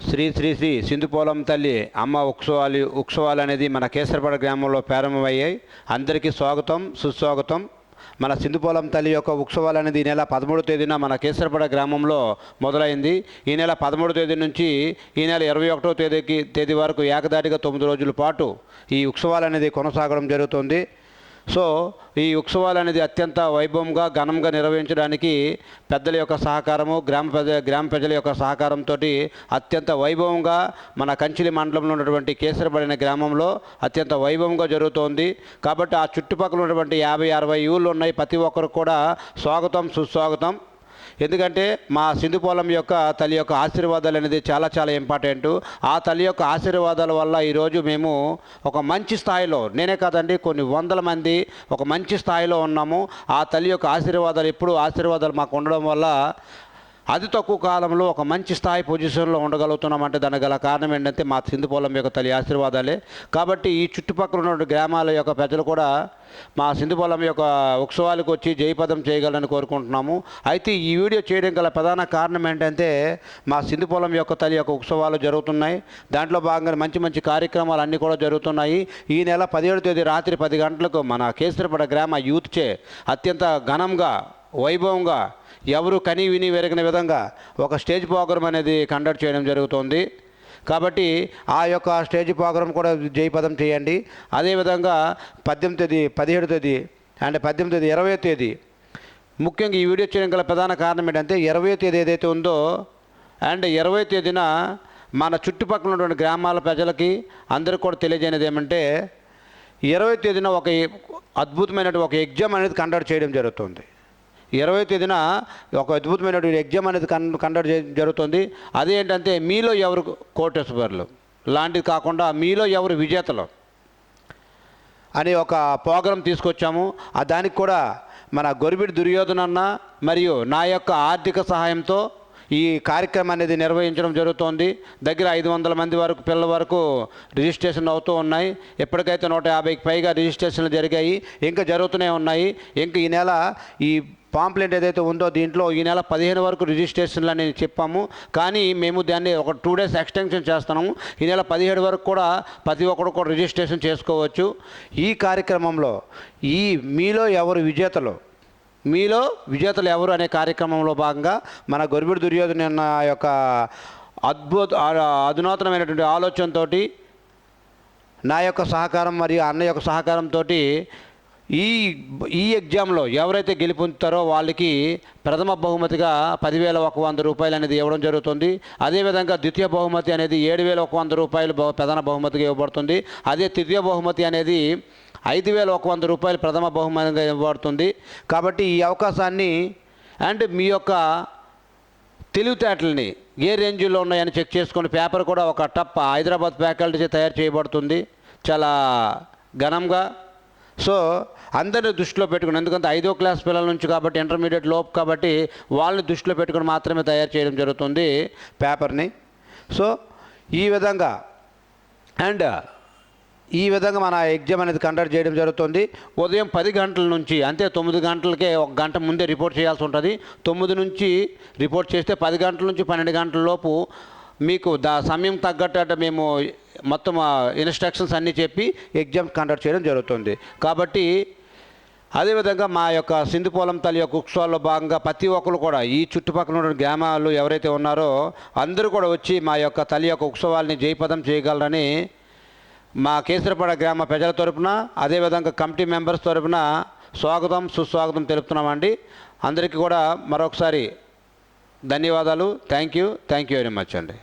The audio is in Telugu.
శ్రీ శ్రీ శ్రీ సింధుపోలం తల్లి అమ్మ ఉత్సవాలు అనేది మన కేసరపడ గ్రామంలో ప్రారంభమయ్యాయి. అందరికీ స్వాగతం, సుస్వాగతం. మన సింధుపోలం తల్లి యొక్క ఉత్సవాలు అనేది ఈ నెల 13వ తేదీన మన కేసరపడ గ్రామంలో మొదలైంది. ఈ నెల 13వ తేదీ నుంచి ఈ నెల 21వ తేదీ వరకు ఏకదాటిగా 9 రోజుల పాటు ఈ ఉత్సవాలు అనేది కొనసాగడం జరుగుతుంది. సో ఈ ఉత్సవాలు అనేది అత్యంత వైభవంగా ఘనంగా నిర్వహించడానికి పెద్దల యొక్క సహకారము, గ్రామ ప్రజల యొక్క సహకారంతో అత్యంత వైభవంగా మన కంచిలి మండలంలో ఉన్నటువంటి కేసరపడిన గ్రామంలో అత్యంత వైభవంగా జరుగుతోంది. కాబట్టి ఆ చుట్టుపక్కల ఉన్నటువంటి 50-60 ఊళ్ళు ఉన్నాయి. ప్రతి ఒక్కరు కూడా స్వాగతం, సుస్వాగతం. ఎందుకంటే మా సింధుపోలం యొక్క తల్లి యొక్క ఆశీర్వాదాలు అనేది చాలా ఇంపార్టెంట్. ఆ తల్లి యొక్క ఆశీర్వాదాల వల్ల ఈరోజు మేము ఒక మంచి స్థాయిలో, నేనే కాదండి కొన్ని వందల మంది ఒక మంచి స్థాయిలో ఉన్నాము. ఆ తల్లి యొక్క ఆశీర్వాదాలు మాకు ఉండడం వల్ల అతి తక్కువ కాలంలో ఒక మంచి స్థాయి పొజిషన్లో ఉండగలుగుతున్నామంటే దానికి గల కారణం ఏంటంటే మా సింధుపోలం యొక్క తల్లి ఆశీర్వాదాలే. కాబట్టి ఈ చుట్టుపక్కల ఉన్న గ్రామాల యొక్క ప్రజలు కూడా మా సింధుపోలం యొక్క ఉత్సవాలకు వచ్చి జయపదం చేయగలని కోరుకుంటున్నాము. అయితే ఈ వీడియో చేయడం గల ప్రధాన కారణం ఏంటంటే మా సింధుపోలం యొక్క తల్లి యొక్క ఉత్సవాలు జరుగుతున్నాయి. దాంట్లో భాగంగా మంచి కార్యక్రమాలు అన్నీ కూడా జరుగుతున్నాయి. ఈ నెల 17వ తేదీ రాత్రి 10 గంటలకు మన కేసరపడ గ్రామ యూత్చే అత్యంత ఘనంగా, వైభవంగా, ఎవరు కని విని వెరగిన విధంగా ఒక స్టేజ్ ప్రోగ్రాం అనేది కండక్ట్ చేయడం జరుగుతుంది. కాబట్టి ఆ యొక్క స్టేజ్ ప్రోగ్రాం కూడా జయపదం చేయండి. అదేవిధంగా 18వ తేదీ, 17వ తేదీ అండ్ 18వ తేదీ, 20వ తేదీ ముఖ్యంగా ఈ వీడియో చేయడం గల ప్రధాన కారణం ఏంటంటే 20వ తేదీ ఏదైతే ఉందో అండ్ 20వ తేదీన మన చుట్టుపక్కల ఉన్నటువంటి గ్రామాల ప్రజలకి అందరికీ కూడా తెలియజేయనిది ఏమంటే 20వ తేదీన ఒక అద్భుతమైనటువంటి ఒక ఎగ్జామ్ అనేది కండక్ట్ చేయడం జరుగుతుంది. 20వ తేదీన ఒక అద్భుతమైనటువంటి ఎగ్జామ్ అనేది కండక్ట్ జరుగుతుంది. అదేంటంటే మీలో ఎవరు కోటేశ్వర్లు లాంటిది కాకుండా మీలో ఎవరు విజేతలు అని ఒక ప్రోగ్రాం తీసుకొచ్చాము. దానికి కూడా మన గొరిబిడి దుర్యోధన అన్న మరియు నా యొక్క ఆర్థిక సహాయంతో ఈ కార్యక్రమం అనేది నిర్వహించడం జరుగుతోంది. దగ్గర 500 మంది వరకు పిల్లల వరకు రిజిస్ట్రేషన్ అవుతూ ఉన్నాయి. ఎప్పటికైతే 150కి పైగా రిజిస్ట్రేషన్లు జరిగాయి, ఇంకా జరుగుతూనే ఉన్నాయి. ఇంకా ఈ నెల ఈ పాంప్లెట్ ఏదైతే ఉందో దీంట్లో ఈ నెల 15 వరకు రిజిస్ట్రేషన్లు అని చెప్పాము. కానీ మేము దాన్ని ఒక 2 డేస్ ఎక్స్టెన్షన్ చేస్తున్నాము. ఈ నెల 17 వరకు కూడా ప్రతి ఒక్కరు కూడా రిజిస్ట్రేషన్ చేసుకోవచ్చు. ఈ కార్యక్రమంలో మీలో విజేతలు ఎవరు అనే కార్యక్రమంలో భాగంగా మన గొరిబిడి దుర్యోధన యొక్క అధునాతనమైనటువంటి ఆలోచనతో నా యొక్క సహకారం మరియు అన్న యొక్క సహకారంతో ఈ ఎగ్జామ్లో ఎవరైతే గెలుపొందుతారో వాళ్ళకి ప్రథమ బహుమతిగా 10,100 రూపాయలు అనేది ఇవ్వడం జరుగుతుంది. అదేవిధంగా ద్వితీయ బహుమతి అనేది 7,100 రూపాయలు ప్రధాన బహుమతిగా ఇవ్వబడుతుంది. అదే తృతీయ బహుమతి అనేది 5,100 రూపాయలు ప్రథమ బహుమతిగా ఇవ్వబడుతుంది. కాబట్టి ఈ అవకాశాన్ని అండ్ మీ యొక్క తెలివితేటల్ని ఏ రేంజ్లో ఉన్నాయని చెక్ చేసుకుని పేపర్ కూడా ఒక హైదరాబాద్ ఫ్యాకల్టీ తయారు చేయబడుతుంది చాలా ఘనంగా. సో అందరిని దృష్టిలో పెట్టుకుని, ఎందుకంటే 5వ క్లాస్ పిల్లల నుంచి కాబట్టి ఇంటర్మీడియట్ లోపు కాబట్టి వాళ్ళని దృష్టిలో పెట్టుకుని మాత్రమే తయారు చేయడం జరుగుతుంది పేపర్ని. సో ఈ విధంగా మన ఎగ్జామ్ అనేది కండక్ట్ చేయడం జరుగుతుంది. ఉదయం 10 గంటల నుంచి, అంటే 9 గంటలకే 1 గంట ముందే రిపోర్ట్ చేయాల్సి ఉంటుంది. 9 నుంచి రిపోర్ట్ చేస్తే 10 గంటల నుంచి 12 గంటల లోపు మీకు సమయం తగ్గట్టు మేము మొత్తం ఇన్స్ట్రక్షన్స్ అన్నీ చెప్పి ఎగ్జామ్ కండక్ట్ చేయడం జరుగుతుంది. కాబట్టి అదేవిధంగా మా యొక్క సింధుపోలం తల్లి యొక్క ఉత్సవాల్లో భాగంగా ప్రతి ఒక్కరు కూడా ఈ చుట్టుపక్కల ఉన్న గ్రామాలు ఎవరైతే ఉన్నారో అందరూ కూడా వచ్చి మా యొక్క తల్లి యొక్క ఉత్సవాల్ని జయపదం చేయగలరని మా కేసరపడ గ్రామ ప్రజల తరపున, అదేవిధంగా కమిటీ మెంబర్స్ తరపున స్వాగతం, సుస్వాగతం తెలుపుతున్నామండి. అందరికీ కూడా మరొకసారి ధన్యవాదాలు. థ్యాంక్ యూ వెరీ మచ్ అండి.